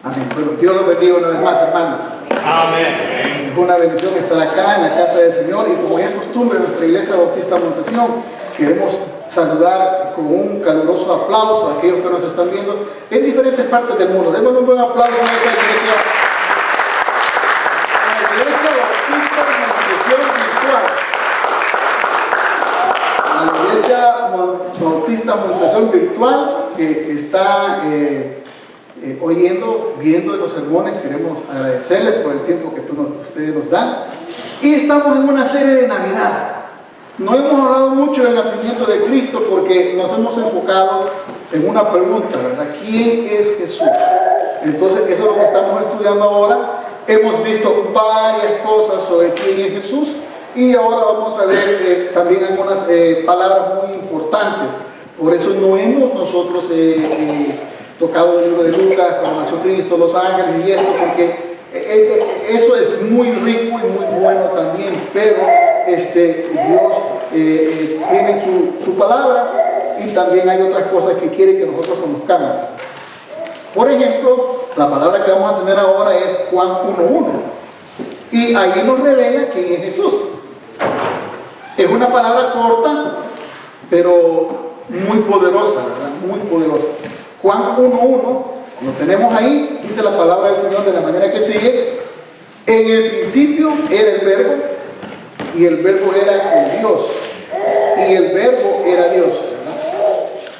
Amén. Bueno, Dios los bendiga una vez más, hermanos. Amén. Es una bendición estar acá en la casa del Señor, y como ya es costumbre en nuestra iglesia Bautista Montesión, queremos saludar con un caluroso aplauso a aquellos que nos están viendo en diferentes partes del mundo. Démosle un buen aplauso a esa iglesia. A la iglesia Bautista Montesión virtual. A la iglesia Bautista Montesión virtual que está viendo los sermones. Queremos agradecerles por el tiempo que ustedes nos dan. Y estamos en una serie de Navidad. No hemos hablado mucho del nacimiento de Cristo porque nos hemos enfocado en una pregunta, ¿verdad? ¿Quién es Jesús? Entonces, eso es lo que estamos estudiando ahora. Hemos visto varias cosas sobre quién es Jesús, y ahora vamos a ver también algunas palabras muy importantes. Por eso no hemos nosotros tocado el libro de Lucas, cuando nació Cristo, los ángeles y esto, porque eso es muy rico y muy bueno también, pero Dios tiene su palabra, y también hay otras cosas que quiere que nosotros conozcamos. Por ejemplo, la palabra que vamos a tener ahora es Juan 1:1, y ahí nos revela quién es Jesús. Es una palabra corta, pero muy poderosa, ¿verdad? Muy poderosa. Juan 1:1, lo tenemos ahí, dice la palabra del Señor de la manera que sigue: en el principio era el verbo, y el verbo era con Dios, y el verbo era Dios, ¿verdad?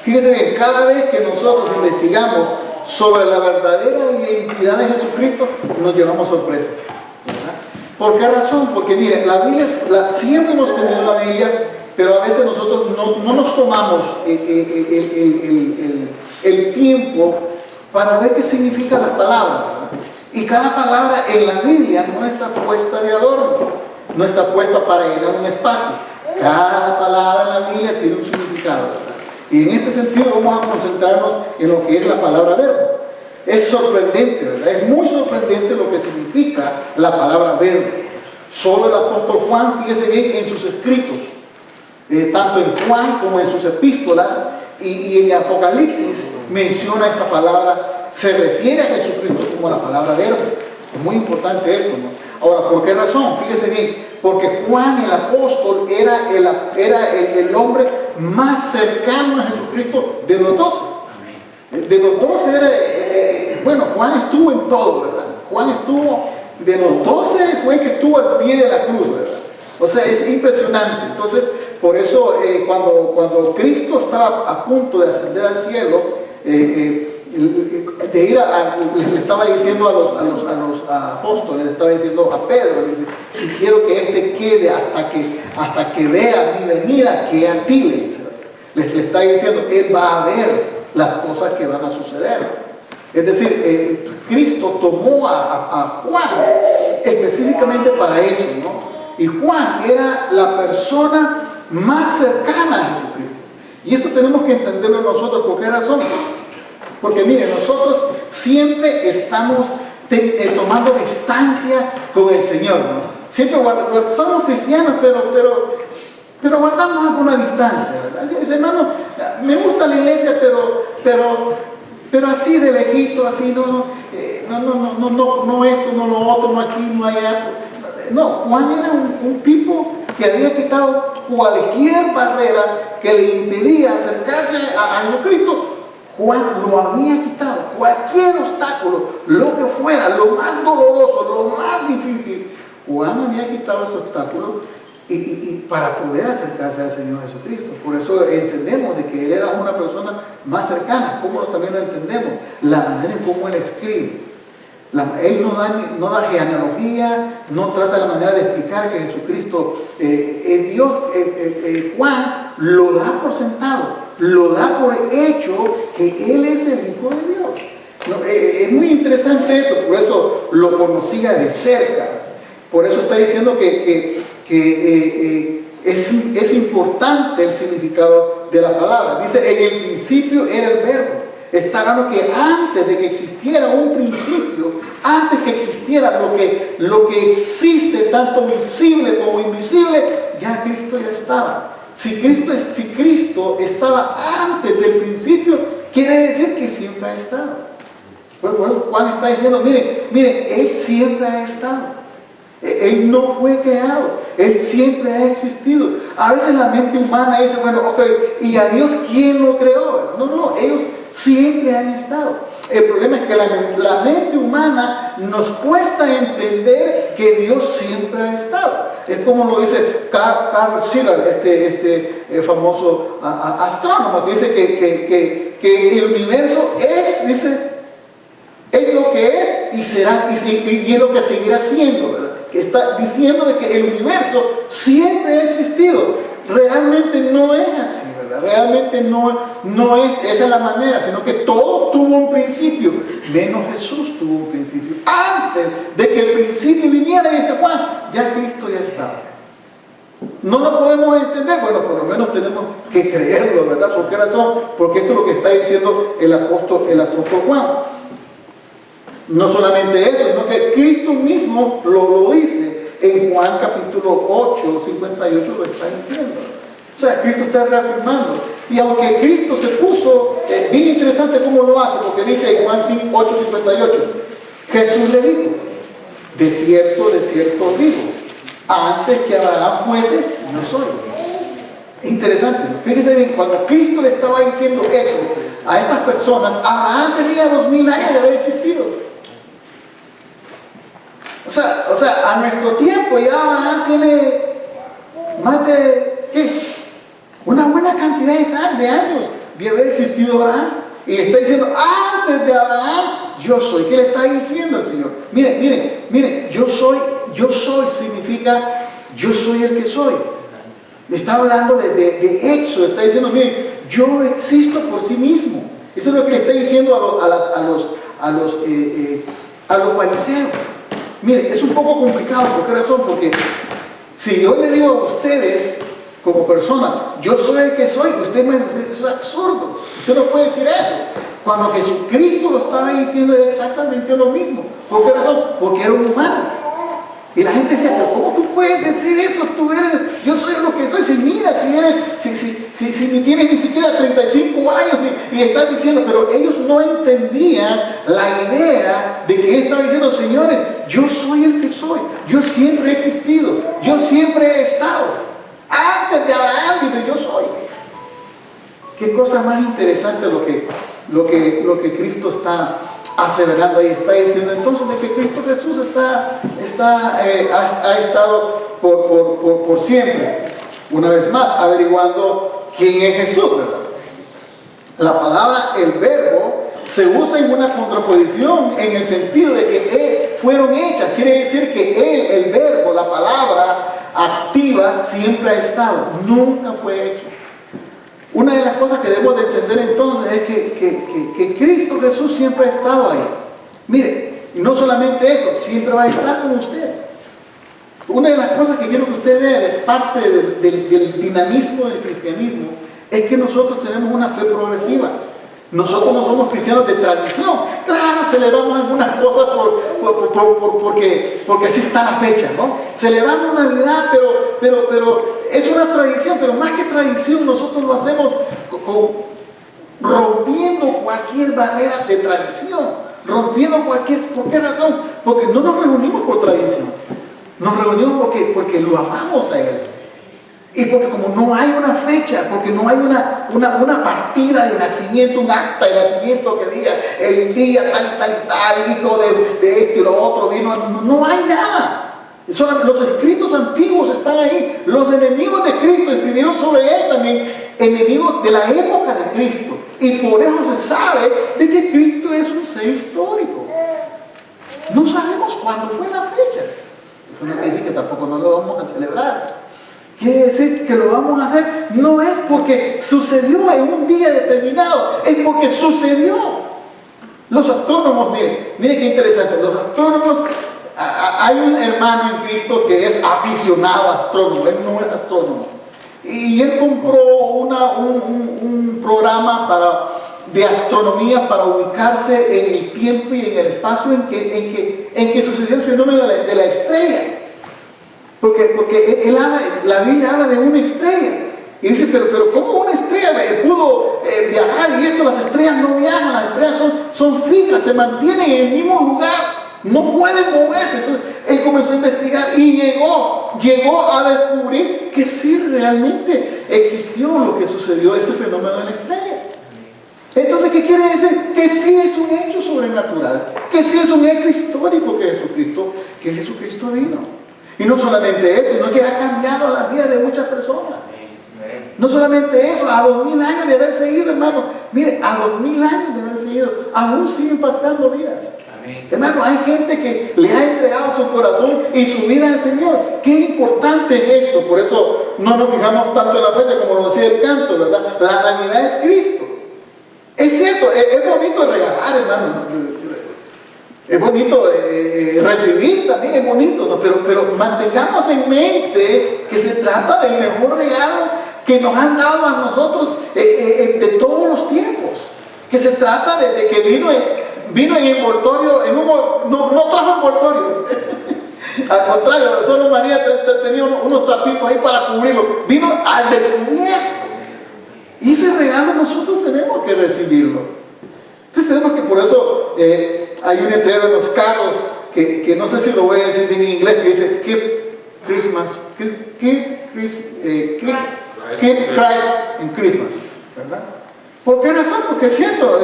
Fíjense bien, cada vez que nosotros investigamos sobre la verdadera identidad de Jesucristo, nos llevamos sorpresas, ¿verdad? ¿Por qué razón? Porque miren, la Biblia, siempre hemos tenido la Biblia, pero a veces nosotros no nos tomamos el tiempo para ver qué significan las palabras, ¿verdad? Y cada palabra en la Biblia no está puesta de adorno, no está puesta para llenar un espacio. Cada palabra en la Biblia tiene un significado, ¿verdad? Y en este sentido vamos a concentrarnos en lo que es la palabra verbo. Es sorprendente, ¿verdad? Es muy sorprendente lo que significa la palabra verbo. Solo el apóstol Juan, fíjese bien, en sus escritos, tanto en Juan como en sus epístolas y en Apocalipsis, menciona esta palabra, se refiere a Jesucristo como la palabra verbo. Es muy importante esto, ¿no? Ahora, ¿por qué razón? Fíjese bien, porque Juan el apóstol era el hombre más cercano a Jesucristo de los 12. De los 12 bueno, Juan estuvo en todo, ¿verdad? Juan estuvo, de los 12 fue que estuvo al pie de la cruz, ¿verdad? O sea, es impresionante. Entonces, por eso cuando Cristo estaba a punto de ascender al cielo, le estaba diciendo a los apóstoles, le estaba diciendo a Pedro, le dice: si quiero que este quede hasta que vea mi venida, que a ti, le dice. Le está diciendo, él va a ver las cosas que van a suceder. Es decir, Cristo tomó a Juan específicamente para eso, ¿no? Y Juan era la persona más cercana a Jesucristo. Y esto tenemos que entenderlo nosotros. ¿Por qué razón? Porque miren, nosotros siempre estamos tomando distancia con el Señor, ¿no? Siempre somos cristianos, pero guardamos alguna distancia, ¿verdad? Hermano, me gusta la iglesia, pero así de lejito, así no esto, no lo otro, no aquí, no allá. No, Juan era un tipo que había quitado cualquier barrera que le impedía acercarse a Jesucristo. Juan lo había quitado, cualquier obstáculo, lo que fuera, lo más doloroso, lo más difícil. Juan había quitado ese obstáculo y para poder acercarse al Señor Jesucristo. Por eso entendemos de que él era una persona más cercana. ¿Cómo también lo entendemos? La manera en cómo él escribe. Él no da genealogía, no trata la manera de explicar que Jesucristo es Dios. Juan lo da por sentado, lo da por hecho que Él es el Hijo de Dios. Es muy interesante esto, por eso lo conocía de cerca. Por eso está diciendo que es importante el significado de la palabra. Dice, en el principio era el verbo. Está hablando que antes de que existiera un principio, antes que existiera lo que existe, tanto visible como invisible, ya Cristo ya estaba. Si Cristo estaba antes del principio, quiere decir que siempre ha estado. Por eso Juan está diciendo, miren, Él siempre ha estado. Él no fue creado, Él siempre ha existido. A veces la mente humana dice, bueno, ok, ¿y a Dios quién lo creó? No, ellos siempre han estado. El problema es que la mente humana nos cuesta entender que Dios siempre ha estado. Es como lo dice Carl Sagan, este famoso astrónomo, que dice que el universo es lo que es y será, y es lo que seguirá siendo, ¿verdad? Que está diciendo de que el universo siempre ha existido. Realmente no es así, ¿verdad? Realmente no es esa es la manera, sino que todo tuvo un principio, menos Jesús tuvo un principio. Antes de que el principio viniera, dice Juan, ya Cristo ya estaba. No lo podemos entender, bueno, por lo menos tenemos que creerlo, ¿verdad? ¿Por qué razón? Porque esto es lo que está diciendo el apóstol Juan. No solamente eso, sino que Cristo mismo lo dice en Juan capítulo 8, 58 lo está diciendo. O sea, Cristo está reafirmando. Y aunque Cristo se puso, bien interesante cómo lo hace, porque dice en Juan 8, 58, Jesús le dijo, de cierto os digo, antes que Abraham fuese, yo soy. Es interesante, fíjense bien, cuando Cristo le estaba diciendo eso a estas personas, Abraham tenía 2000 años de haber existido. O sea, a nuestro tiempo ya Abraham tiene más de, una buena cantidad de años de haber existido Abraham. Y está diciendo, antes de Abraham, yo soy. ¿Qué le está diciendo el Señor? Miren, yo soy significa, yo soy el que soy. Le está hablando de Éxodo, está diciendo, miren, yo existo por sí mismo. Eso es lo que le está diciendo a los fariseos. Mire, es un poco complicado. ¿Por qué razón? Porque si yo le digo a ustedes, como persona, yo soy el que soy, usted me dice, eso es absurdo. Usted no puede decir eso. Cuando Jesucristo lo estaba diciendo era exactamente lo mismo. ¿Por qué razón? Porque era un humano. Y la gente decía, pero ¿cómo tú puedes decir eso? Yo soy lo que soy. Si mira, si ni tienes ni siquiera 35 años y estás diciendo, pero ellos no entendían la idea de que él estaba diciendo, señores, yo soy el que soy. Yo siempre he existido. Yo siempre he estado. Antes de Abraham dice, yo soy. Qué cosa más interesante lo que Cristo está aseverando ahí, está diciendo entonces de que Cristo Jesús ha estado por siempre. Una vez más, averiguando quién es Jesús, ¿verdad? La palabra, el verbo, se usa en una contraposición en el sentido de que fueron hechas. Quiere decir que el verbo, la palabra activa, siempre ha estado, nunca fue hecho. Una de las cosas que debemos de entender entonces es que Cristo Jesús siempre ha estado ahí. Mire, y no solamente eso, siempre va a estar con usted. Una de las cosas que quiero que usted vea de parte del dinamismo del cristianismo es que nosotros tenemos una fe progresiva. Nosotros no somos cristianos de tradición. Claro, celebramos algunas cosas porque así está la fecha, ¿no? Celebramos Navidad, pero es una tradición, pero más que tradición, nosotros lo hacemos rompiendo cualquier barrera de tradición. ¿Por qué razón? Porque no nos reunimos por tradición. Nos reunimos porque lo amamos a Él. Y porque como no hay una fecha, porque no hay una partida de nacimiento, un acta de nacimiento que diga el día tal, hijo de esto y lo otro vino, no hay nada. Los escritos antiguos están ahí. Los enemigos de Cristo escribieron sobre Él también, enemigos de la época de Cristo. Y por eso se sabe de que Cristo es un ser histórico. No sabemos cuándo fue la fecha. Eso no quiere decir que tampoco no lo vamos a celebrar. Quiere decir que lo vamos a hacer no es porque sucedió en un día determinado, es porque sucedió. Los astrónomos, miren qué interesante, los astrónomos, hay un hermano en Cristo que es aficionado a astrónomo, él no es astrónomo. Y él compró un programa de astronomía para ubicarse en el tiempo y en el espacio en que sucedió el fenómeno de la estrella. Porque la Biblia habla de una estrella. Y dice, pero ¿cómo una estrella pudo viajar? Y esto, las estrellas no viajan, las estrellas son fijas, se mantienen en el mismo lugar, no pueden moverse. Entonces él comenzó a investigar y llegó a descubrir que sí realmente existió lo que sucedió, ese fenómeno de la estrella. Entonces, ¿qué quiere decir? Que sí es un hecho sobrenatural, que sí es un hecho histórico que Jesucristo vino. Y no solamente eso, sino que ha cambiado la vida de muchas personas. No solamente eso, a 2000 años de haberse ido, hermano. Mire, a 2000 años de haberse ido, aún sigue impactando vidas. Hermano, hay gente que le ha entregado su corazón y su vida al Señor. Qué importante es esto. Por eso no nos fijamos tanto en la fecha como lo decía el canto, ¿verdad? La Navidad es Cristo. Es cierto, es bonito regalar, hermano. Es bonito recibir también, es bonito, ¿no? Pero mantengamos en mente que se trata del mejor regalo que nos han dado a nosotros de todos los tiempos. Que se trata de que vino en envoltorio, no trajo envoltorio. Al contrario, solo María tenía unos tapitos ahí para cubrirlo. Vino al descubierto. Y ese regalo nosotros tenemos que recibirlo. Entonces tenemos que, por eso hay un letrero en los carros que no sé si lo voy a decir en inglés, que dice Keep Christ in Christmas, ¿verdad? ¿Por qué razón? Porque es cierto,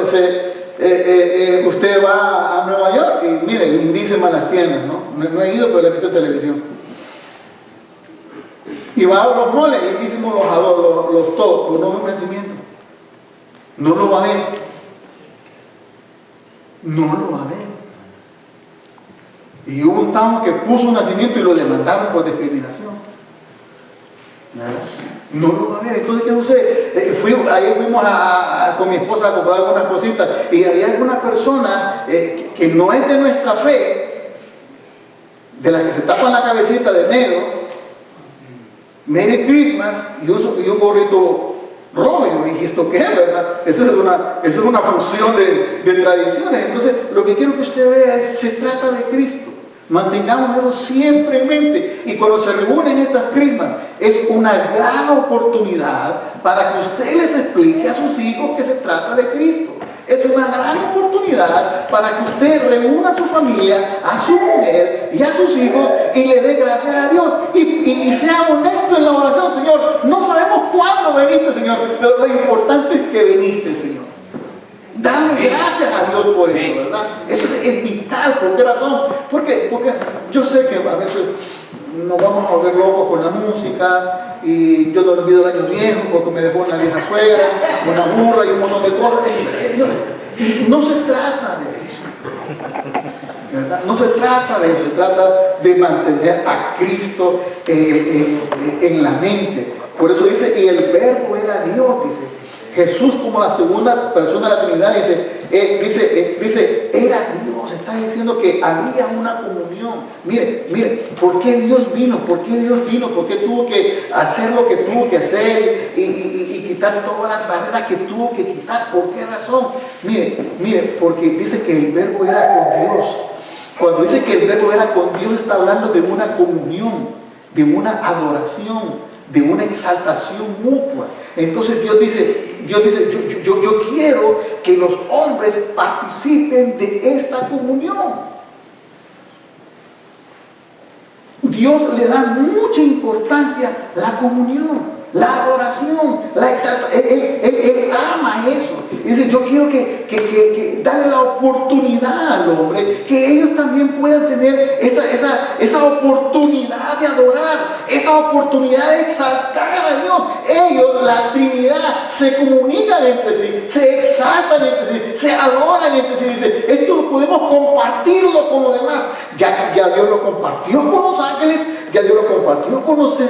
usted va a Nueva York y mire, lindísimas las tiendas, no he ido, pero le he visto en televisión. Y va a los moles, lindísimos los adornos, los todos, pero no ve un nacimiento. No lo va a ver. No lo va a ver. Y hubo un tamo que puso un nacimiento y lo demandaron por discriminación. No lo va a ver. Entonces, ¿qué sucede? Ayer fuimos con mi esposa a comprar algunas cositas y había alguna persona que no es de nuestra fe, de la que se tapan la cabecita de negro, Merry Christmas y un gorrito Robin. ¿Y esto qué es, verdad? Eso es una función de tradiciones. Entonces, lo que quiero que usted vea es, se trata de Cristo. Mantengamos eso siempre en mente. Y cuando se reúnen estas crismas, es una gran oportunidad para que usted les explique a sus hijos que se trata de Cristo. Es una gran oportunidad para que usted reúna a su familia, a su mujer y a sus hijos y le dé gracias a Dios. Y sea honesto en la oración. Señor, no sabemos cuándo veniste, Señor, pero lo importante es que viniste, Señor. Dale gracias a Dios por eso, ¿verdad? Eso es vital. ¿Por qué razón? Porque yo sé que a veces nos vamos a volver locos con la música y yo no olvido el año viejo porque me dejó una vieja suegra, una burra y un montón de cosas. No se trata de eso, ¿verdad? No se trata de eso, se trata de mantener a Cristo en la mente. Por eso dice, y el verbo era Dios, dice. Jesús como la segunda persona de la Trinidad dice, era Dios. Está diciendo que había una comunión. Mire, ¿por qué Dios vino? ¿Por qué Dios vino? ¿Por qué tuvo que hacer lo que tuvo que hacer y quitar todas las barreras que tuvo que quitar? ¿Por qué razón? Mire, porque dice que el verbo era con Dios. Cuando dice que el verbo era con Dios, está hablando de una comunión, de una adoración, de una exaltación mutua. Entonces Dios dice, yo quiero que los hombres participen de esta comunión. Dios le da mucha importancia a la comunión, la adoración, la exaltación. Él ama eso. Y dice, yo quiero que darle la oportunidad al hombre, que ellos también puedan tener esa oportunidad de adorar, esa oportunidad de exaltar a Dios. Ellos, la Trinidad, se comunican entre sí, se exaltan entre sí, se adoran entre sí. Dice, esto lo podemos compartirlo con los demás. Ya Dios lo compartió con los ángeles, ya Dios lo compartió con los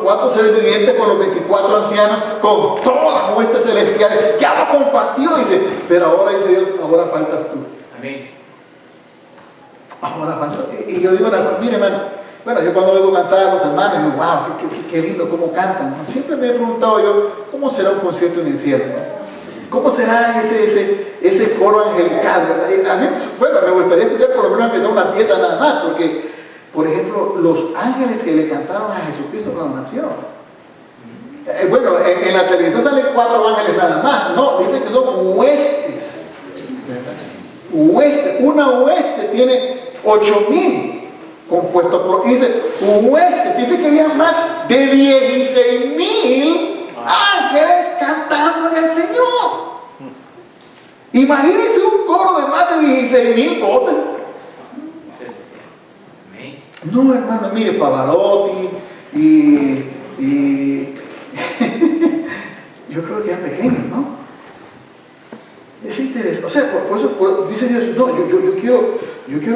4 seres vivientes, con los 24 ancianos, con todas las huestes celestiales. Ya lo compartió, dice. Pero ahora dice Dios, ahora faltas tú. Amén. Ahora faltas. Y yo digo, mire, hermano, bueno, yo cuando oigo cantar a los hermanos, digo, wow, qué lindo cómo cantan, ¿no? Siempre me he preguntado yo, ¿cómo será un concierto en el cielo, ¿no? ¿Cómo será ese coro angelical, ¿verdad? A mí, bueno, me gustaría escuchar por lo menos empezar una pieza nada más, porque, por ejemplo, los ángeles que le cantaron a Jesucristo cuando nació, Bueno, en la televisión salen 4 ángeles nada más. No, dice que son huestes. Hueste, una hueste tiene 8,000 compuestos por. Dice, hueste, dice que había más de 16,000 ángeles cantándole al Señor. Imagínense un coro de más de 16,000 voces. No, hermano, mire, Pavarotti y yo creo que es pequeño, ¿no? Es interesante. O sea, por eso dice Dios, no, yo quiero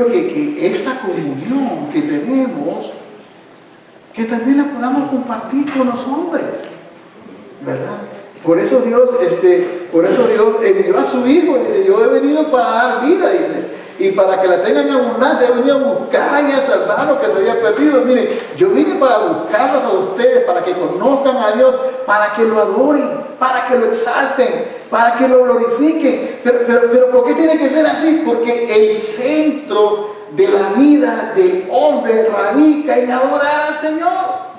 que esa comunión que tenemos, que también la podamos compartir con los hombres, ¿verdad? Por eso Dios envió a su Hijo, dice, yo he venido para dar vida, dice, y para que la tengan en abundancia. He venido a buscar y a salvar lo que se había perdido. Miren, yo vine para buscarlos a ustedes, para que conozcan a Dios, para que lo adoren, para que lo exalten, para que lo glorifiquen. Pero ¿por qué tiene que ser así? Porque el centro de la vida del hombre radica en adorar al Señor.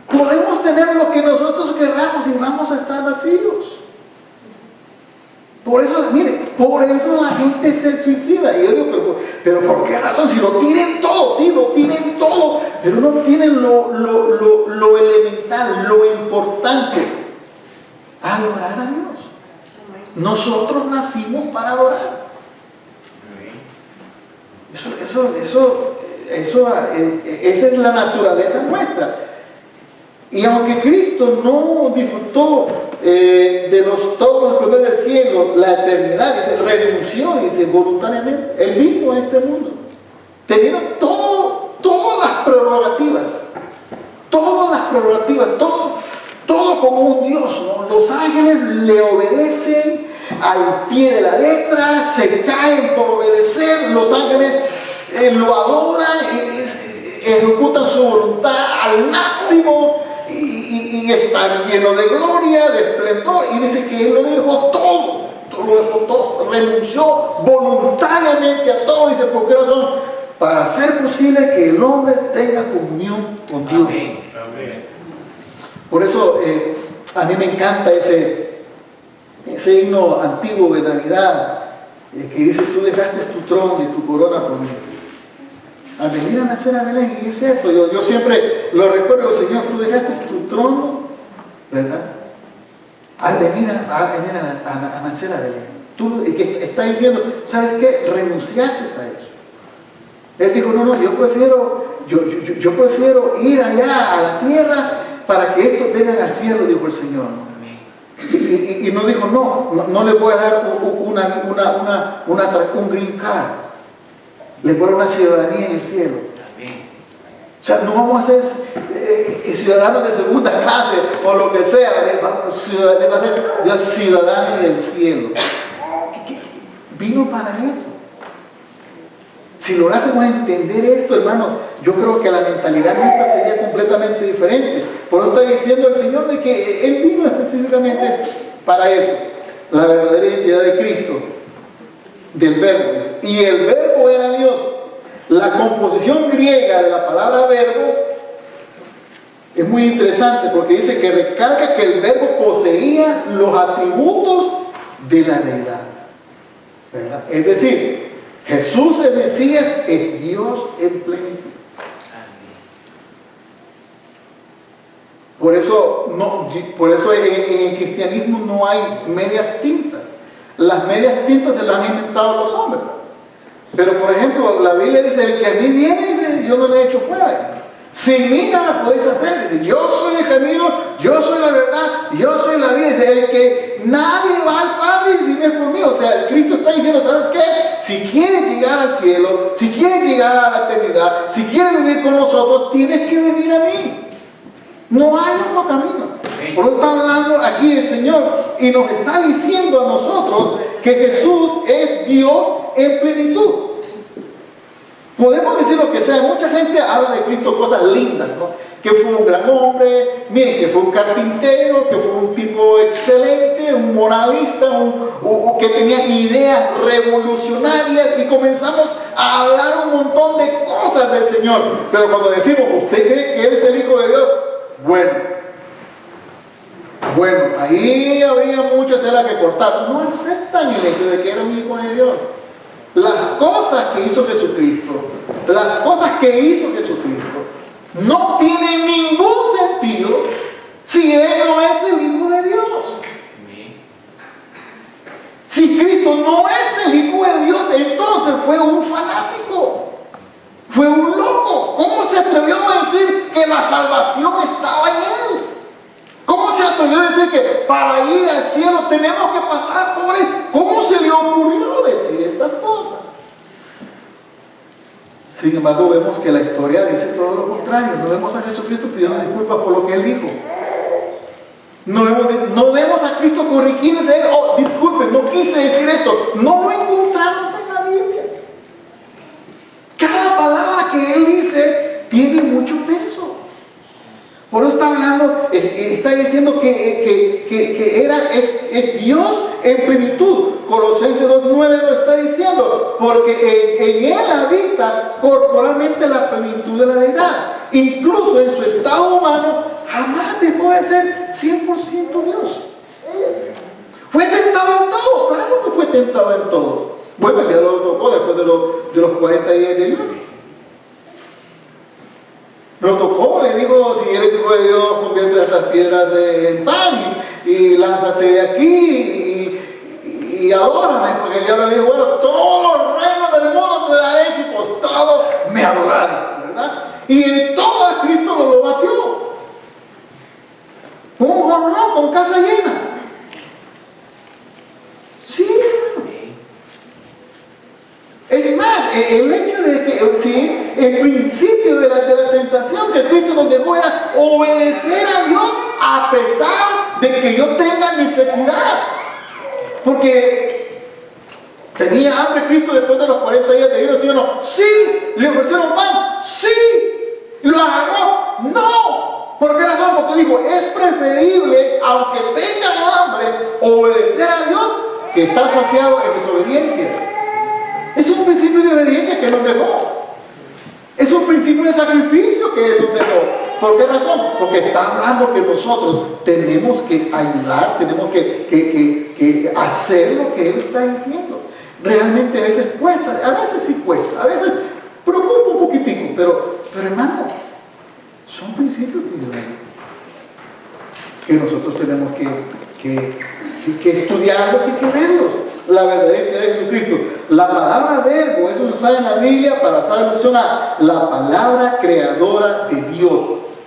Podemos tener lo que nosotros queramos y vamos a estar vacíos. Por eso, mire, por eso la gente se suicida. Y yo digo, pero ¿por qué razón? Si lo tienen todo, sí, lo tienen todo, pero no tienen lo elemental, lo importante: adorar a Dios. Nosotros nacimos para adorar. Esa es la naturaleza nuestra. Y aunque Cristo no disfrutó de todos los esplendores del cielo, la eternidad, dice, renunció, dice, voluntariamente. Él vino a este mundo, teniendo todas las prerrogativas, todo como un Dios, ¿no? Los ángeles le obedecen al pie de la letra, se caen por obedecer. Los ángeles lo adoran, ejecutan su voluntad al máximo. Y están llenos de gloria, de esplendor. Y dice que Él lo dejó todo, renunció voluntariamente a todo. Dice, ¿por qué razón? Para hacer posible que el hombre tenga comunión con Dios. Amén. Por eso a mí me encanta ese himno antiguo de Navidad, que dice, tú dejaste tu trono y tu corona por mí. Al venir a nacer a Belén, y es cierto, yo siempre lo recuerdo, Señor, tú dejaste tu trono, ¿verdad? Al venir a nacer a Belén. Tú que está diciendo, ¿sabes qué? Renunciaste a eso. Él dijo, no, yo prefiero ir allá a la tierra para que estos vengan al cielo, dijo el Señor. Y no dijo, no le voy a dar un green card. Le pone una ciudadanía en el cielo. O sea, no vamos a ser ciudadanos de segunda clase o lo que sea. Va a ser Dios ciudadano del cielo. Vino para eso. Si lográsemos entender esto, hermano, yo creo que la mentalidad nuestra sería completamente diferente. Por eso está diciendo el Señor de que Él vino específicamente para eso. La verdadera identidad de Cristo, del verbo. Y el verbo era Dios. La composición griega de la palabra verbo es muy interesante, porque dice que recarga que el verbo poseía los atributos de la deidad, ¿verdad? Es decir, Jesús el Mesías es Dios en plenitud. Por eso en el cristianismo no hay medias tintas. Las medias tintas se las han inventado los hombres. Pero por ejemplo, la Biblia dice, el que a mí viene, dice, yo no le he hecho fuera. Sin mí nada podéis hacer. Dice, yo soy el camino, yo soy la verdad, yo soy la vida. Dice, el que nadie va al Padre si no es por mí. O sea, Cristo está diciendo, ¿sabes qué? Si quieres llegar al cielo, si quieres llegar a la eternidad, si quieres vivir con nosotros, tienes que venir a mí. No hay otro camino. Por eso está hablando aquí el Señor y nos está diciendo a nosotros que Jesús es Dios en plenitud. Podemos decir lo que sea. Mucha gente habla de Cristo cosas lindas, ¿no? que fue un gran hombre, miren, que fue un carpintero, que fue un tipo excelente, un moralista, que tenía ideas revolucionarias, y comenzamos a hablar un montón de cosas del Señor. Pero cuando decimos, ¿usted cree que Él es el Hijo de Dios? Bueno, ahí habría mucha tela que cortar. No aceptan el hecho de que era un Hijo de Dios. Las cosas que hizo Jesucristo, no tienen ningún sentido si Él no es el Hijo de Dios. Si Cristo no es el Hijo de Dios, entonces fue un fanático, fue un loco. ¿Cómo se atrevió a decir que la salvación estaba en Él? ¿Cómo se atrevió a decir que para ir al cielo tenemos que pasar por Él? ¿Cómo se le ocurrió decir estas cosas? Sin embargo, vemos que la historia dice todo lo contrario. No vemos a Jesucristo pidiendo disculpas por lo que Él dijo. No vemos a Cristo corrigiéndose. Oh, disculpe, no quise decir esto. No lo encontramos en la Biblia. Cada palabra que Él dice tiene mucho peso. Por eso está hablando, está diciendo que es Dios en plenitud. Colosenses 2:9 lo está diciendo, porque en Él habita corporalmente la plenitud de la deidad. Incluso en su estado humano, jamás dejó de ser 100% Dios. Fue tentado en todo. Claro que fue tentado en todo. Bueno, el diablo lo tocó después de los 40 días de ayuno. Lo tocó, le dijo, si eres Hijo de Dios, convierte estas piedras en pan y lánzate de aquí y adórame, porque el diablo le dijo, bueno, todos los reinos del mundo te daré si postrado me adorares, ¿verdad? Y en todo a Cristo lo batió. Con un jornal, con casa llena. Sí, es más, el hecho de que, sí, el principio de la tentación que Cristo nos dejó era obedecer a Dios a pesar de que yo tenga necesidad. Porque tenía hambre Cristo después de los 40 días de ayuno, ¿sí o no? Sí. ¿Le ofrecieron pan? Sí. ¿Lo agarró? No. ¿Por qué razón? Porque dijo, es preferible, aunque tenga hambre, obedecer a Dios que estar saciado en desobediencia. Es un principio de obediencia que nos dejó. Es un principio de sacrificio que Él nos dejó. ¿Por qué razón? Porque está hablando que nosotros tenemos que ayudar, tenemos que hacer lo que Él está diciendo. Realmente a veces cuesta, a veces sí cuesta, a veces preocupa un poquitico, pero hermano, son principios que nosotros tenemos que estudiarlos y que verlos. La verdadera identidad de Jesucristo. La palabra verbo es usada en la Biblia para hacer alusión a la palabra creadora de Dios.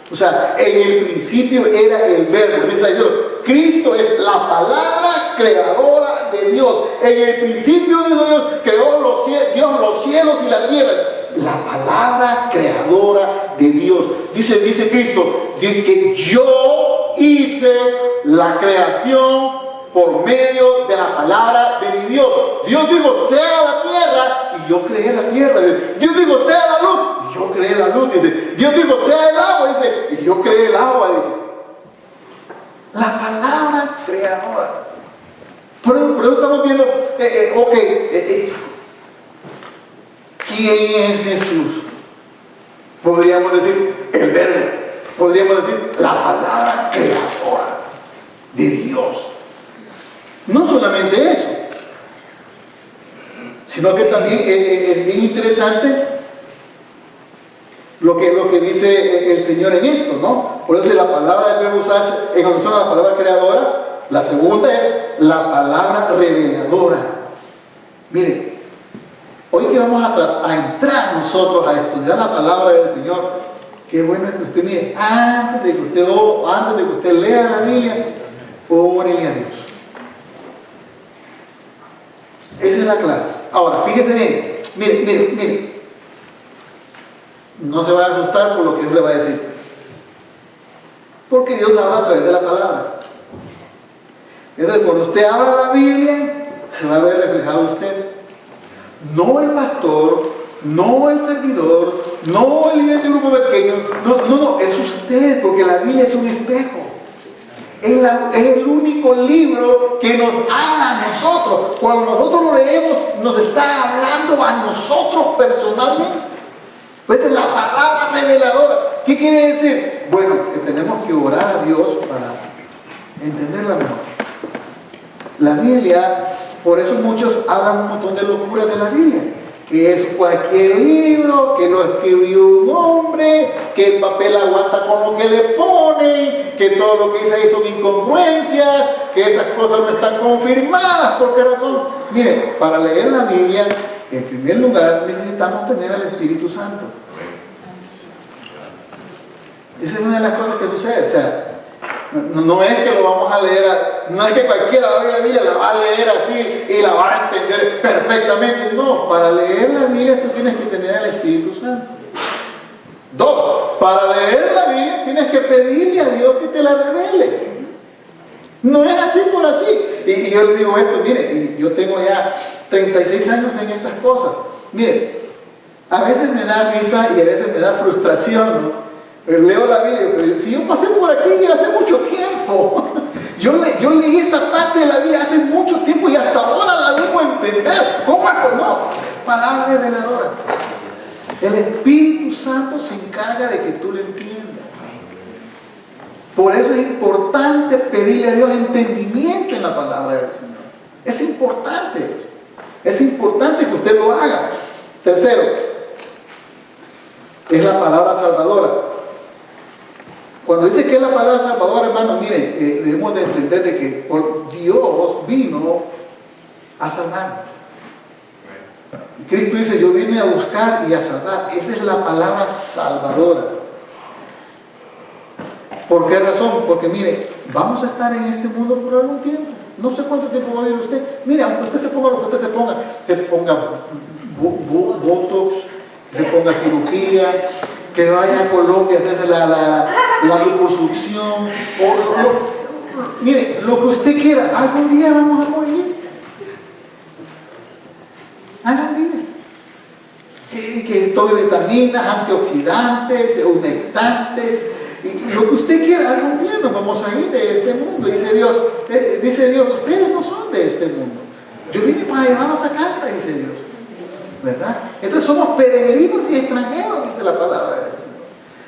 O sea, en el principio era el verbo. Dice Dios, Cristo es la palabra creadora de Dios. En el principio de Dios creó Dios los cielos y la tierra. La palabra creadora de Dios. Dice Cristo, que yo hice la creación por medio de la palabra de mi Dios. Dios dijo, sea la tierra, y yo creé la tierra. Dios dijo, sea la luz, y yo creé la luz. Dice, Dios dijo, sea el agua, dice, y yo creé el agua. Dice, la palabra creadora. Por eso estamos viendo, ¿quién es Jesús? Podríamos decir el verbo, podríamos decir la palabra creadora de Dios. No solamente eso, sino que también es bien interesante lo que dice el Señor en esto, ¿no? Por eso la palabra del verbo usada en alusión a la palabra creadora. La segunda es la palabra reveladora. Miren, hoy que vamos a entrar nosotros a estudiar la palabra del Señor, qué bueno es que usted mire, antes de que usted lea la Biblia, órele a Dios. Esa es la clave. Ahora, fíjese bien. Mire. No se va a asustar por lo que Dios le va a decir. Porque Dios habla a través de la palabra. Entonces, cuando usted habla la Biblia, se va a ver reflejado usted. No el pastor, no el servidor, no el líder de grupo pequeño, no, es usted, porque la Biblia es un espejo. Es el único libro que nos habla a nosotros. Cuando nosotros lo leemos, nos está hablando a nosotros personalmente. Pues es la palabra reveladora. ¿Qué quiere decir? Bueno, que tenemos que orar a Dios para entenderla mejor. La Biblia, por eso muchos hablan un montón de locuras de la Biblia. Que es cualquier libro, que lo escribió un hombre, que el papel aguanta con lo que le ponen, que todo lo que dice ahí son incongruencias, que esas cosas no están confirmadas. ¿Por qué razón? Mire, para leer la Biblia, en primer lugar necesitamos tener al Espíritu Santo. Esa es una de las cosas que sucede. O sea, no es que lo vamos a leer, no es que cualquiera va a leer la Biblia, la va a leer así y la va a entender perfectamente. No, para leer la Biblia tú tienes que tener al Espíritu Santo. 2, para leer la Biblia tienes que pedirle a Dios que te la revele. No es así por así. Y yo le digo esto, mire, yo tengo ya 36 años en estas cosas. Mire, a veces me da risa y a veces me da frustración, ¿no? Leo la Biblia, pero si yo pasé por aquí hace mucho tiempo, yo leí esta parte de la Biblia hace mucho tiempo y hasta ahora la debo entender. ¿Cómo no? Palabra reveladora. El Espíritu Santo se encarga de que tú lo entiendas. Por eso es importante pedirle a Dios entendimiento en la palabra del Señor. Es importante eso. Es importante que usted lo haga. Tercero, es la palabra salvadora. Cuando dice que es la palabra salvadora, hermano, miren, debemos de entender de que Dios vino a salvar. Cristo dice, yo vine a buscar y a salvar. Esa es la palabra salvadora. ¿Por qué razón? Porque mire, vamos a estar en este mundo por algún tiempo. No sé cuánto tiempo va a vivir usted. Mire, aunque usted se ponga lo que usted se ponga botox, se ponga cirugía, que vaya a Colombia a hacerse la liposucción, mire, lo que usted quiera, algún día vamos a morir. Algún día. Que tome vitaminas, antioxidantes, humectantes, y lo que usted quiera, algún día nos vamos a ir de este mundo. Dice Dios, ustedes no son de este mundo. Yo vine para llevarlos a casa, dice Dios. ¿Verdad? Entonces somos peregrinos y extranjeros, dice la palabra del Señor.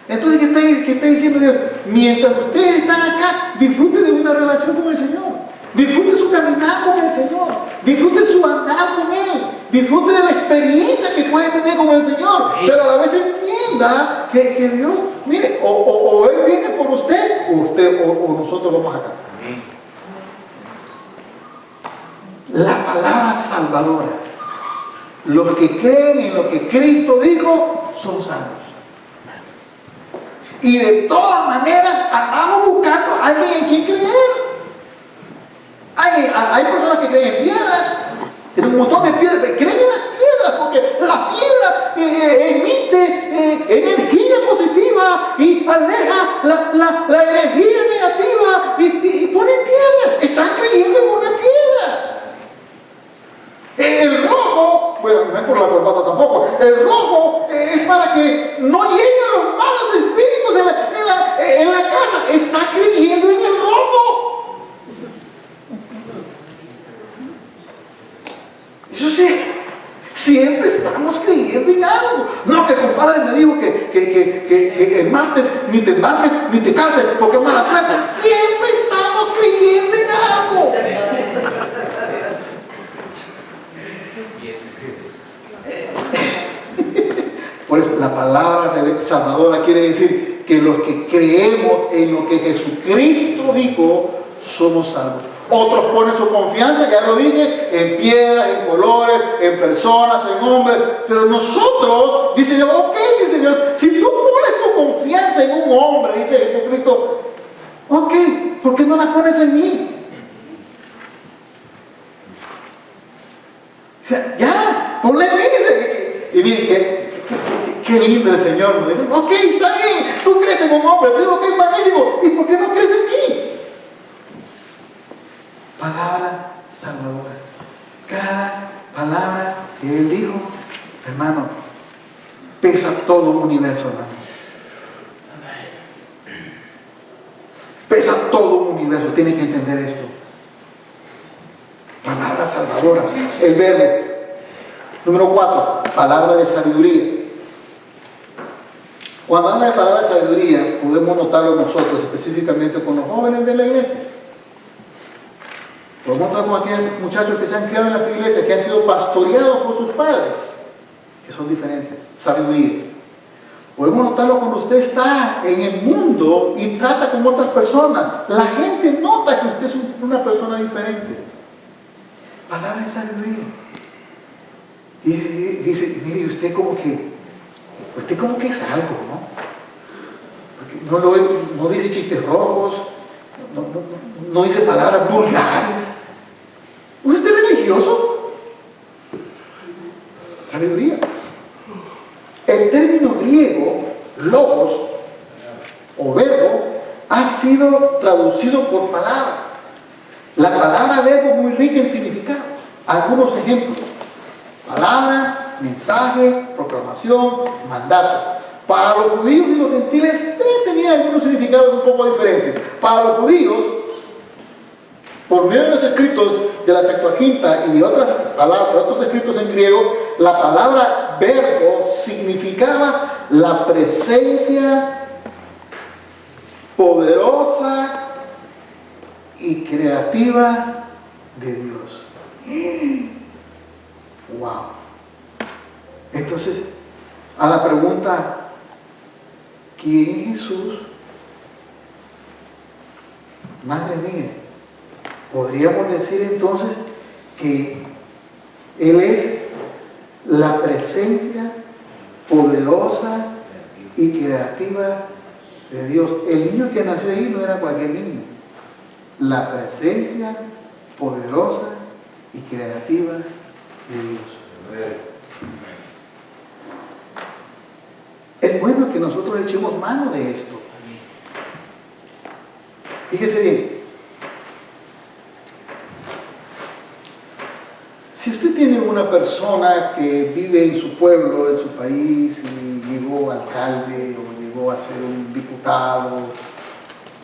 Entonces, ¿qué está diciendo Dios? Mientras ustedes están acá, disfruten de una relación con el Señor. Disfruten su caminar con el Señor. Disfruten su andar con Él. Disfruten de la experiencia que puede tener con el Señor. Pero a la vez entienda que Dios, mire, o Él viene por usted, o nosotros vamos a casa. La palabra salvadora. Los que creen en lo que Cristo dijo son salvos. Y de todas maneras andamos buscando a alguien en quien creer. Hay personas que creen en piedras, tienen un montón de piedras, creen en las piedras porque la piedra emite energía positiva y aleja la energía negativa y ponen piedras. Están creyendo en una piedra. El rojo, bueno, no es por la corbata tampoco, el rojo es para que no lleguen los malos espíritus en la casa. Está creyendo en el rojo. Eso sí, siempre estamos creyendo en algo. No, que compadre me dijo que el martes ni te embarques ni te cases porque es mala suerte. Siempre estamos creyendo en algo. Por eso la palabra salvadora quiere decir que los que creemos en lo que Jesucristo dijo somos salvos. Otros ponen su confianza, ya lo dije, en piedras, en colores, en personas, en hombres. Pero nosotros, dice Dios, ok, dice Dios, si tú pones tu confianza en un hombre, dice Jesucristo, ok, ¿por qué no la pones en mí? O sea, ya, ponle en mí, dice. Y miren, qué lindo el Señor nos dice, ok, está bien, tú crees en un hombre, sí, ok, magnífico, ¿y por qué no crees en mí? Palabra salvadora. Cada palabra que Él dijo, hermano, pesa todo un universo, hermano. Pesa todo un universo, tiene que entender esto. Palabra salvadora, el verbo. Número 4, palabra de sabiduría. Cuando habla de palabra de sabiduría, podemos notarlo nosotros, específicamente con los jóvenes de la iglesia. Podemos notar con aquellos muchachos que se han criado en las iglesias, que han sido pastoreados por sus padres, que son diferentes. Sabiduría. Podemos notarlo cuando usted está en el mundo y trata con otras personas. La gente nota que usted es una persona diferente. Palabra de sabiduría. Y dice, mire, usted como que es algo, ¿no? Porque no dice chistes rojos, no dice palabras vulgares. ¿Usted es religioso? Sabiduría. El término griego, logos, o verbo, ha sido traducido por palabra. La palabra verbo muy rica en significado. Algunos ejemplos. Palabra, mensaje, proclamación, mandato. Para los judíos y los gentiles tenía algunos significados un poco diferentes. Para los judíos, por medio de los escritos de la Septuaginta y de otros escritos en griego, la palabra verbo significaba la presencia poderosa y creativa de Dios. Wow. Entonces, a la pregunta, ¿quién es Jesús? Madre mía, podríamos decir entonces que Él es la presencia poderosa y creativa de Dios. El niño que nació ahí no era cualquier niño. La presencia poderosa y creativa de Dios. Es bueno que nosotros echemos mano de esto. Fíjese bien. Si usted tiene una persona que vive en su pueblo, en su país, y llegó alcalde o llegó a ser un diputado,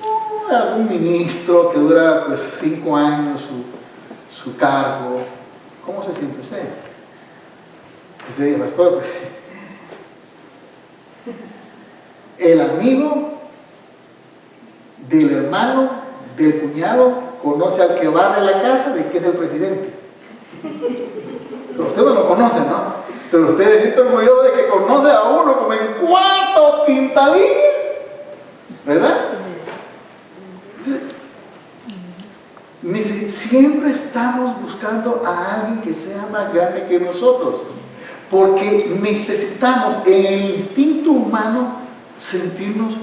o algún ministro que dura pues 5 años su cargo, ¿cómo se siente usted? Usted dice, pastor, pues el amigo del hermano, del cuñado, conoce al que barre la casa de que es el presidente. Pero usted no lo conoce, ¿no? Pero usted se siente orgulloso de que conoce a uno como en cuarto, quinta línea, ¿verdad? Siempre estamos buscando a alguien que sea más grande que nosotros, porque necesitamos en el instinto humano sentirnos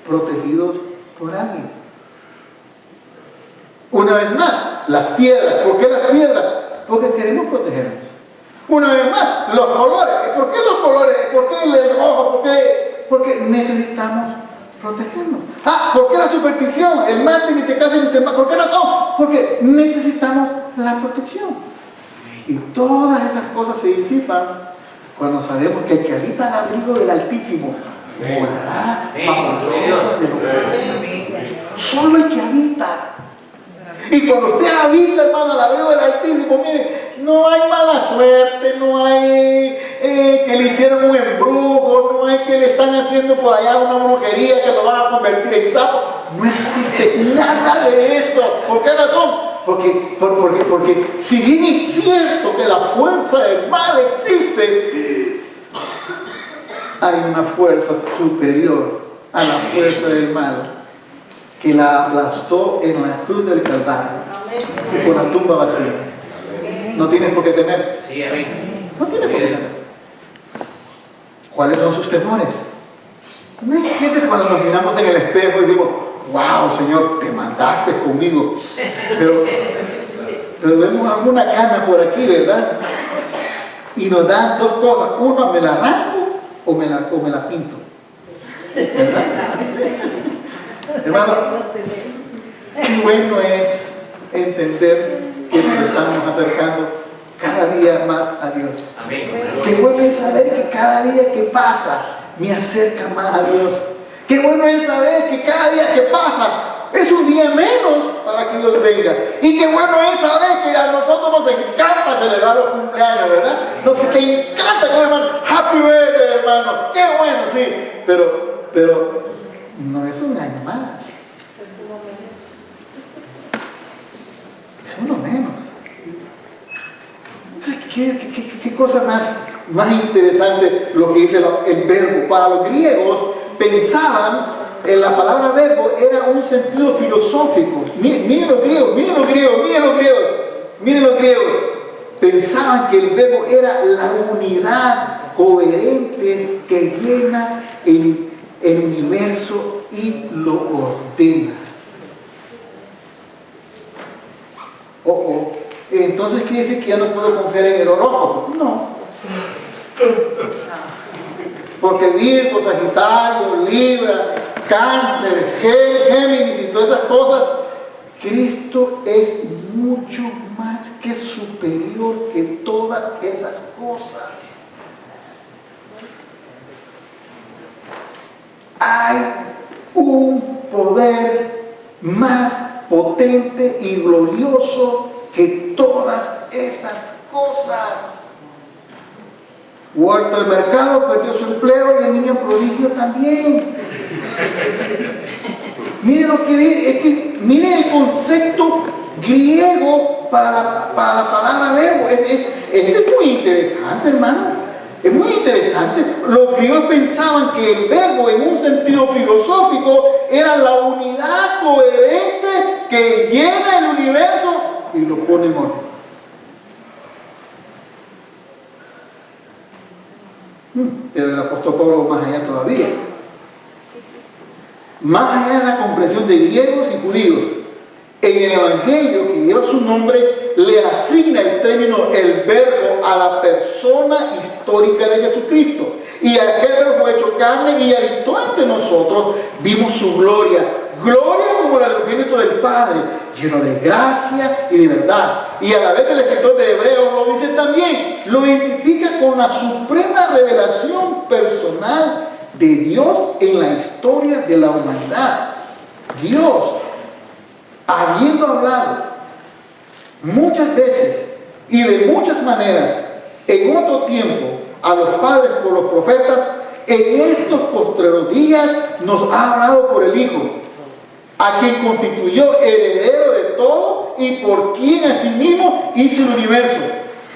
protegidos por alguien. Una vez más, las piedras. ¿Por qué las piedras? Porque queremos protegernos. Una vez más, los colores. ¿Por qué los colores? ¿Por qué el rojo? ¿Por qué? Porque necesitamos protegernos. ¿Por qué la superstición? El martes ni te cases ni te mates. ¿Por qué razón? Porque necesitamos la protección. Y todas esas cosas se disipan cuando sabemos que el que habita al abrigo del Altísimo morará bajo las sombras de los Altísimo. Solo el que habita. Y cuando usted habita, hermano, al abrigo del Altísimo, mire, no hay mala suerte, no hay que le hicieron un embrujo, no hay que le están haciendo por allá una brujería que lo van a convertir en sapo. No existe nada de eso. ¿Por qué razón? Porque si bien es cierto que la fuerza del mal existe, hay una fuerza superior a la fuerza del mal que la aplastó en la cruz del Calvario y con la tumba vacía. No tienes por qué temer. No tienes por qué temer. ¿Cuáles son sus temores? No es cierto que cuando nos miramos en el espejo y digo, wow, Señor, te mandaste conmigo. Pero vemos alguna cana por aquí, ¿verdad? Y nos dan dos cosas. Una, me la arranco o me la pinto. ¿Verdad? Hermano, qué bueno es entender que nos estamos acercando cada día más a Dios. Amén. Qué bueno es saber que cada día que pasa me acerca más a Dios. Qué bueno es saber que cada día que pasa es un día menos para que Dios venga. Y qué bueno es saber que a nosotros nos encanta celebrar los cumpleaños, ¿verdad? Nos encanta, hermano, happy birthday, hermano. Qué bueno, sí. Pero no es un año más. Es uno menos. ¿Qué cosa más interesante lo que dice el verbo? Para los griegos pensaban en la palabra verbo era un sentido filosófico. Miren los griegos. Pensaban que el verbo era la unidad coherente que llena el universo y lo ordena. Entonces quiere decir que ya no puedo confiar en el horóscopo. No. Porque Virgo, Sagitario, Libra, Cáncer, Géminis y todas esas cosas, Cristo es mucho más que superior que todas esas cosas. Hay un poder más potente y glorioso que todas esas cosas. Huerto del mercado perdió su empleo y el niño prodigio también. Miren lo que dice, miren el concepto griego para la palabra verbo. Esto es muy interesante, hermano. Es muy interesante. Los griegos pensaban que el verbo en un sentido filosófico era la unidad coherente que llena el universo y lo pone en orden. Pero el apóstol Pablo va más allá todavía. Más allá de la comprensión de griegos y judíos, en el Evangelio que lleva su nombre, le asigna el término el verbo a la persona histórica de Jesucristo. Y aquel verbo fue hecho carne y habitó entre nosotros, vimos su gloria. Gloria como el unigénito del Padre, lleno de gracia y de verdad. Y a la vez el escritor de Hebreos lo dice también, lo identifica con la suprema revelación personal de Dios en la historia de la humanidad. Dios, habiendo hablado muchas veces y de muchas maneras en otro tiempo a los padres por los profetas, en estos postreros días nos ha hablado por el Hijo, a quien constituyó heredero de todo y por quien asimismo hizo el universo,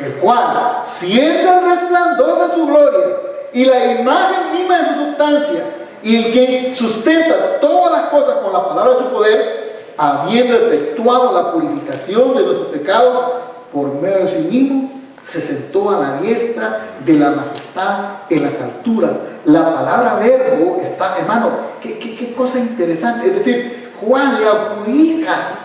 el cual, siendo el resplandor de su gloria y la imagen misma de su sustancia, y el que sustenta todas las cosas con la palabra de su poder, habiendo efectuado la purificación de nuestros pecados por medio de sí mismo, se sentó a la diestra de la majestad en las alturas. La palabra verbo está, hermano, qué cosa interesante. Es decir, Juan le adjudica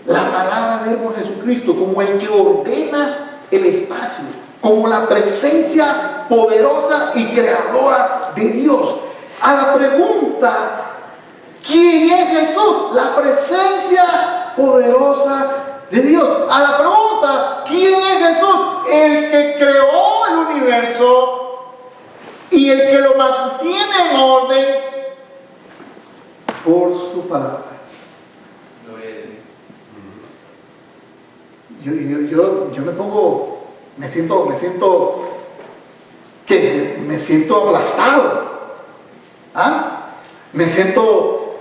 la palabra verbo a Jesucristo como el que ordena el espacio, como la presencia poderosa y creadora de Dios. A la pregunta, ¿quién es Jesús? La presencia poderosa de Dios. A la pregunta, ¿quién es Jesús? El que creó el universo y el que lo mantiene en orden por su palabra. Yo me pongo, me siento aplastado. ¿Ah? Me siento,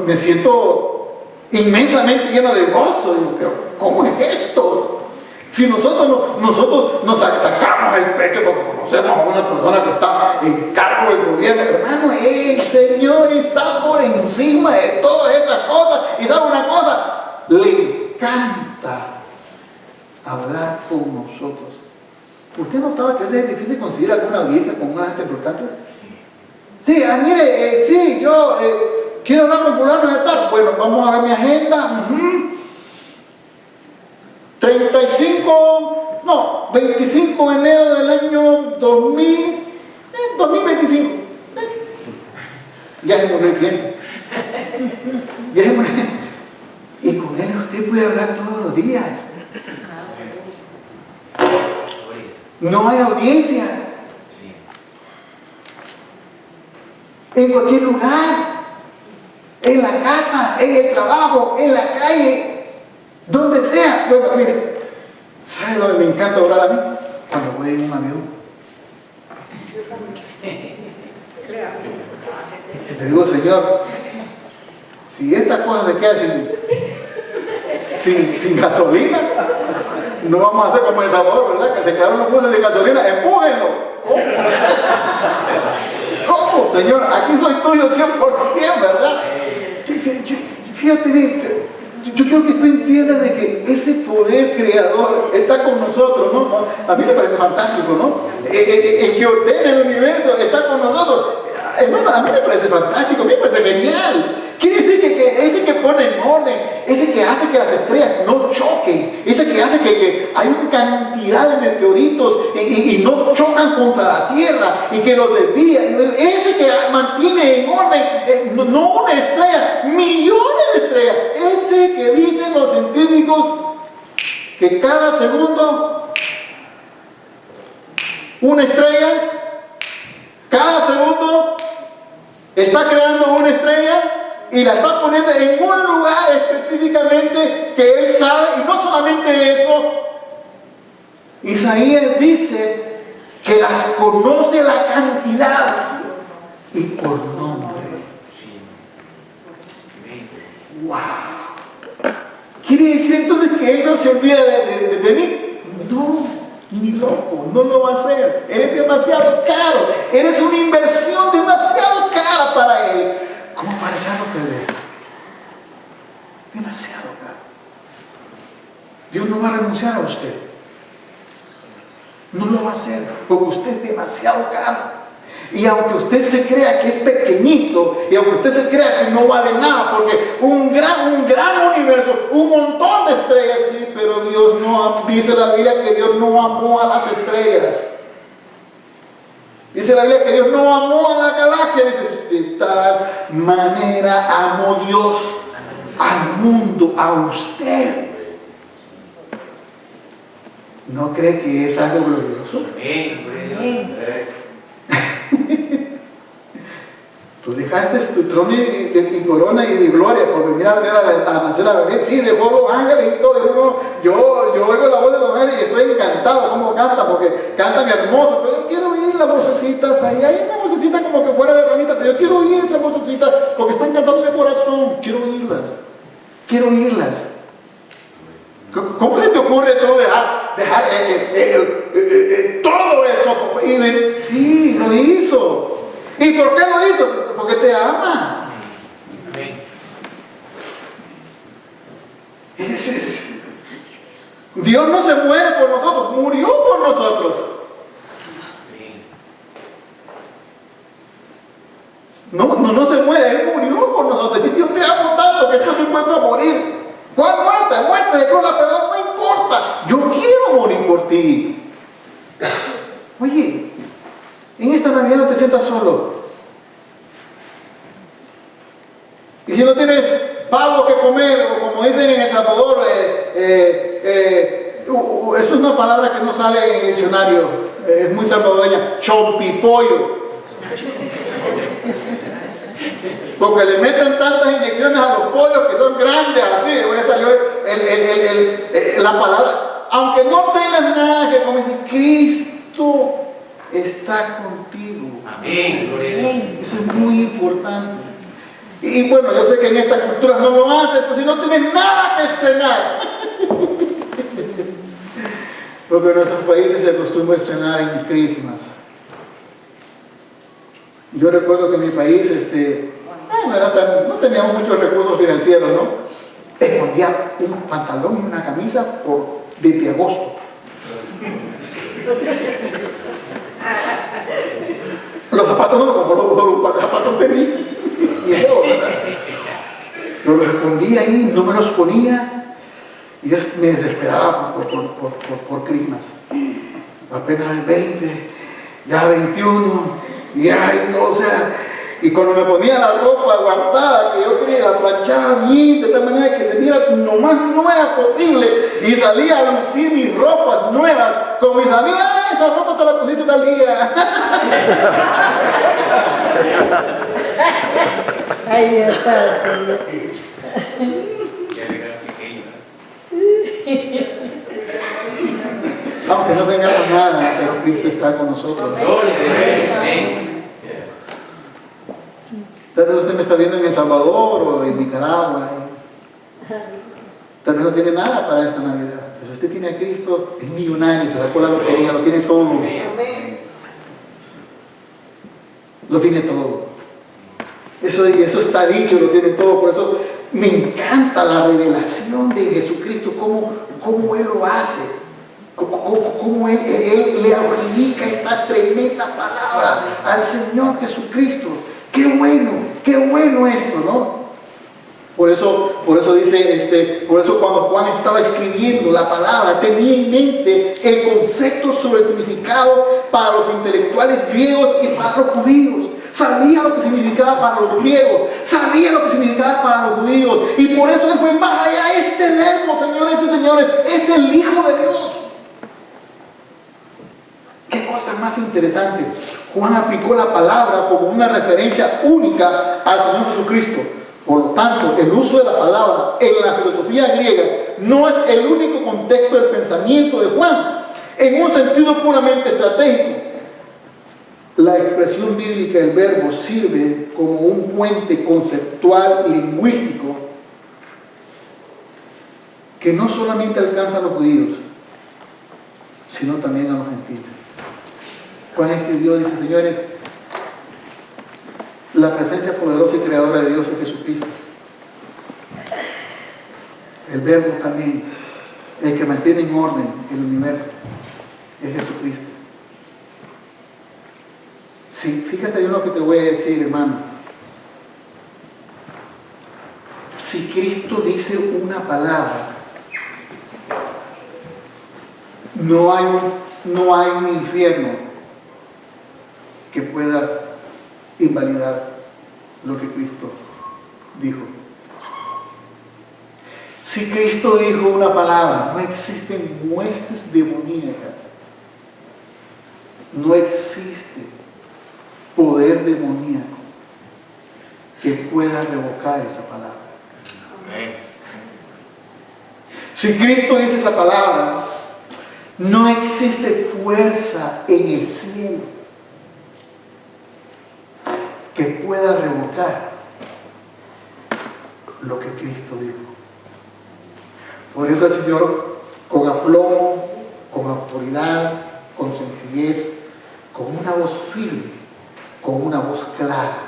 me siento inmensamente lleno de gozo. Pero ¿cómo es esto? Si nosotros nos sacamos el pecho porque conocemos a una persona que está en cargo del gobierno, hermano, el Señor está por encima de todas esas cosas. Y ¿sabe una cosa? Le encanta hablar con nosotros. ¿Usted notaba que a veces es difícil conseguir alguna audiencia con una gente importante? Sí, mire, sí, yo quiero hablar con fulano de tal. Bueno, vamos a ver mi agenda. 25 de enero del año 2025. Ya se murió el cliente. Ya se murió. Y con él usted puede hablar todos los días. No hay audiencia. En cualquier lugar, en la casa, en el trabajo, en la calle, donde sea. Bueno, mire, ¿sabe dónde me encanta orar a mí? Cuando voy en un avión. Le digo, Señor, si esta cosa se queda sin gasolina, no vamos a hacer como El Salvador, ¿verdad? Que se quedaron los buses de gasolina, empújenlo. ¿Cómo, Señor? Aquí soy tuyo 100%, ¿verdad? Fíjate bien, yo quiero que tú entiendas de que ese poder creador está con nosotros, ¿no? A mí me parece fantástico, ¿no? El que ordena el universo está con nosotros. Hermano, a mí me parece fantástico, a mí me parece genial. Quiere decir que ese que pone en orden, ese que hace que las estrellas no choquen, ese que hace que hay una cantidad de meteoritos y no chocan contra la tierra y que los desvía, ese que mantiene en orden, no una estrella, millones de estrellas, ese que dicen los científicos que cada segundo una estrella, cada segundo está creando una estrella y la está poniendo en un lugar específicamente que él sabe. Y no solamente eso, Isaías dice que las conoce la cantidad y por nombre. ¡Wow! ¿Quiere decir entonces que él no se olvida de mí? No, ni loco, no lo va a hacer. Eres demasiado caro, eres una inversión demasiado cara para él, como para echarlo a perder. Demasiado caro. Dios no va a renunciar a usted. No lo va a hacer, porque usted es demasiado caro. Y aunque usted se crea que es pequeñito, y aunque usted se crea que no vale nada, porque un gran universo, un montón de estrellas, sí, pero Dios no, dice la Biblia que Dios no amó a las estrellas. Dice la Biblia que Dios no amó a la galaxia. Dice, de tal manera amó Dios al mundo, a usted. ¿No cree que es algo glorioso? Tú dejaste tu trono y corona y de gloria por venir a nacer a venir. Sí, dejó los ángeles y todo. Yo oigo la voz de los ángeles y estoy encantado cómo cantan, porque cantan hermoso. Pero yo quiero oír las vocecitas ahí. Hay una vocecita como que fuera de ranita. Yo quiero oír esas vocecitas porque están cantando de corazón. Quiero oírlas. Quiero oírlas. ¿Cómo se te ocurre todo dejar todo eso? Y sí, lo hizo. ¿Y por qué lo hizo? Porque te ama. Dios no se muere por nosotros, murió por nosotros. No se muere, Él murió por nosotros. Y Dios te amo tanto que estoy dispuesto a morir. ¿Cuál muerte? Muerte de cruz, pero no importa. Yo quiero morir por ti. Oye, en esta Navidad no te sientas solo. Y si no tienes pavo que comer, o como dicen en El Salvador, eso es una palabra que no sale en el diccionario, es muy salvadoreña, chompipollo. Porque le meten tantas inyecciones a los pollos que son grandes, así, me salió la palabra. Aunque no tengas nada que comer, Cristo está contigo. Amén. Eso es muy importante. Y bueno, yo sé que en esta cultura no lo hacen, pues si no tienes nada que estrenar. Porque en nuestros países se acostumbra a estrenar en Christmas. Yo recuerdo que en mi país, no teníamos muchos recursos financieros, ¿no? Escondía un pantalón y una camisa desde agosto. Los zapatos no los compró, los zapatos de mí. Yo los escondía ahí, no me los ponía. Y yo me desesperaba por Christmas. Apenas el 20, ya 21, ya, no, o sea, Y cuando me ponía la ropa guardada, que yo quería, la planchaba bien, de tal manera que se viera lo más nueva posible. Y salía a lucir mis ropas nuevas con mis amigas. ¡Ah, esa ropa te la pusiste tal día! Ahí está. Aunque no tengamos nada, pero Cristo está con nosotros. Tal vez usted me está viendo en El Salvador o en Nicaragua. Tal vez no tiene nada para esta Navidad. Pues usted tiene a Cristo, es millonario, se sacó la lotería, lo tiene todo. Lo tiene todo. Eso está dicho, lo tiene todo. Por eso me encanta la revelación de Jesucristo, cómo Él lo hace, cómo Él le adjudica esta tremenda palabra al Señor Jesucristo. Qué bueno esto, ¿no? Por eso dice, por eso cuando Juan estaba escribiendo la palabra, tenía en mente el concepto sobre el significado para los intelectuales griegos y para los judíos. Sabía lo que significaba para los griegos, sabía lo que significaba para los judíos, y por eso él fue más allá. Este verbo, señores y señores, es el Hijo de Dios. Qué cosa más interesante. Juan aplicó la palabra como una referencia única al Señor Jesucristo. Por lo tanto, el uso de la palabra en la filosofía griega no es el único contexto del pensamiento de Juan, en un sentido puramente estratégico. La expresión bíblica del verbo sirve como un puente conceptual y lingüístico que no solamente alcanza a los judíos, sino también a los gentiles. Juan escribió, dice, señores, la presencia poderosa y creadora de Dios es Jesucristo. El verbo también, el que mantiene en orden el universo, es Jesucristo. Sí, fíjate en lo que te voy a decir, hermano. Si Cristo dice una palabra, no hay un infierno que pueda invalidar lo que Cristo dijo. Si Cristo dijo una palabra, no existen huestes demoníacas, no existe poder demoníaco que pueda revocar esa palabra. Amén. Si Cristo dice esa palabra, no existe fuerza en el cielo que pueda revocar lo que Cristo dijo. Por eso el Señor, con aplomo, con autoridad, con sencillez, con una voz firme, con una voz clara,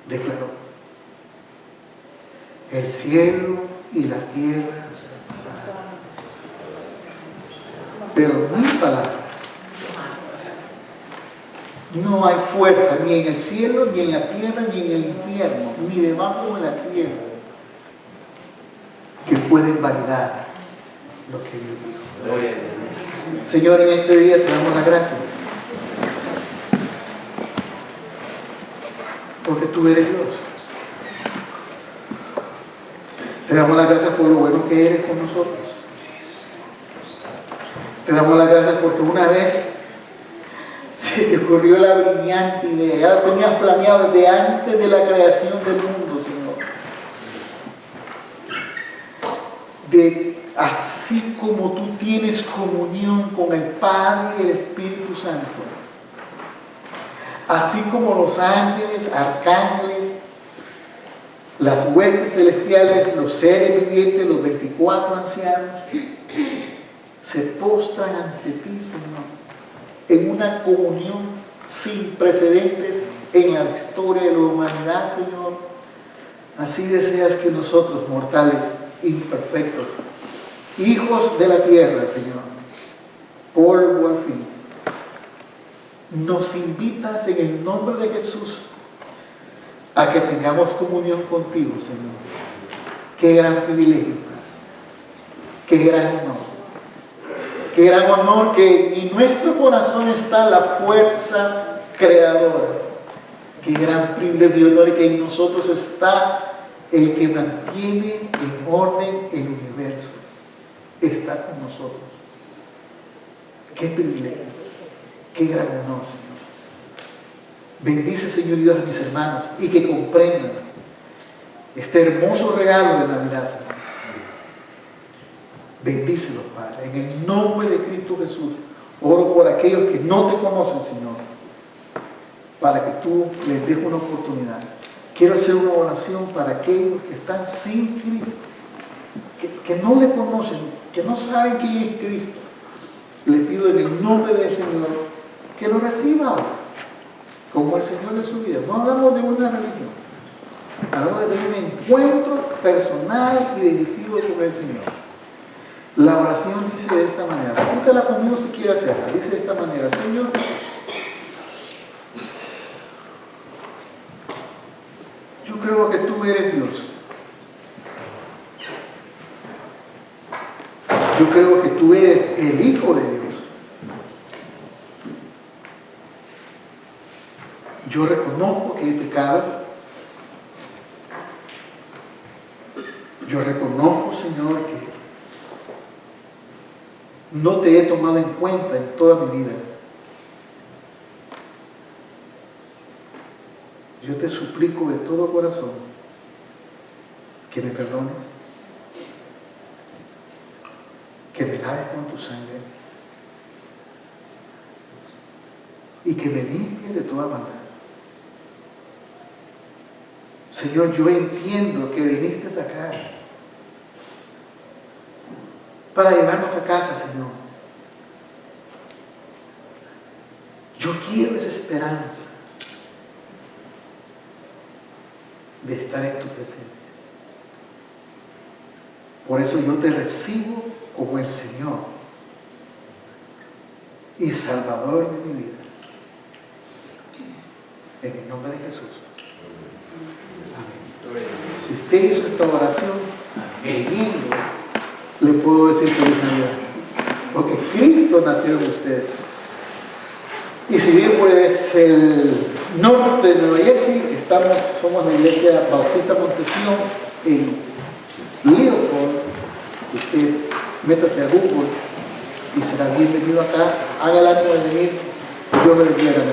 declaró: el cielo y la tierra pasarán, pero mi palabra. No hay fuerza ni en el cielo, ni en la tierra, ni en el infierno, ni debajo de la tierra que pueda invalidar lo que Dios dijo. Señor, en este día te damos las gracias, porque tú eres Dios. Te damos las gracias por lo bueno que eres con nosotros. Te damos las gracias porque una vez se te ocurrió la brillante idea, ya lo tenías planeado desde antes de la creación del mundo, Señor. De así como tú tienes comunión con el Padre y el Espíritu Santo, así como los ángeles, arcángeles, las huestes celestiales, los seres vivientes, los 24 ancianos, se postran ante ti, Señor, en una comunión sin precedentes en la historia de la humanidad, Señor. Así deseas que nosotros, mortales, imperfectos, hijos de la tierra, Señor, polvo al fin, nos invitas en el nombre de Jesús a que tengamos comunión contigo, Señor. Qué gran privilegio, qué gran honor. Qué gran honor que en nuestro corazón está la fuerza creadora. Qué gran privilegio y honor que en nosotros está el que mantiene en orden el universo. Está con nosotros. Qué privilegio, qué gran honor, Señor. Bendice, Señor Dios, a mis hermanos y que comprendan este hermoso regalo de Navidad, Señor. Bendícelos, Padre. En el nombre de Cristo Jesús, oro por aquellos que no te conocen, Señor, para que tú les des una oportunidad. Quiero hacer una oración para aquellos que están sin Cristo, que no le conocen, que no saben quién es Cristo. Le pido en el nombre del Señor que lo reciba como el Señor de su vida. No hablamos de una religión, hablamos de un encuentro personal y decisivo con el Señor. La oración dice de esta manera, repítala conmigo si quiere hacerla, dice de esta manera: Señor Jesús, yo creo que tú eres Dios. Yo creo que tú eres el Hijo de Dios. Yo reconozco que he pecado. Yo reconozco, Señor, que no te he tomado en cuenta en toda mi vida. Yo te suplico de todo corazón que me perdones, que me laves con tu sangre y que me limpies de toda maldad. Señor, yo entiendo que viniste acá para llevarnos a casa, Señor. Yo quiero esa esperanza de estar en tu presencia. Por eso yo te recibo como el Señor y Salvador de mi vida. En el nombre de Jesús. Amén. Si usted hizo esta oración creyendo, le puedo decir feliz Navidad, porque Cristo nació de usted. Y si bien pues el norte de Nueva Jersey, somos la iglesia Bautista Montesión en Littleton. Usted métase a Google y será bienvenido acá. Haga el ánimo de venir. Dios le bendiga.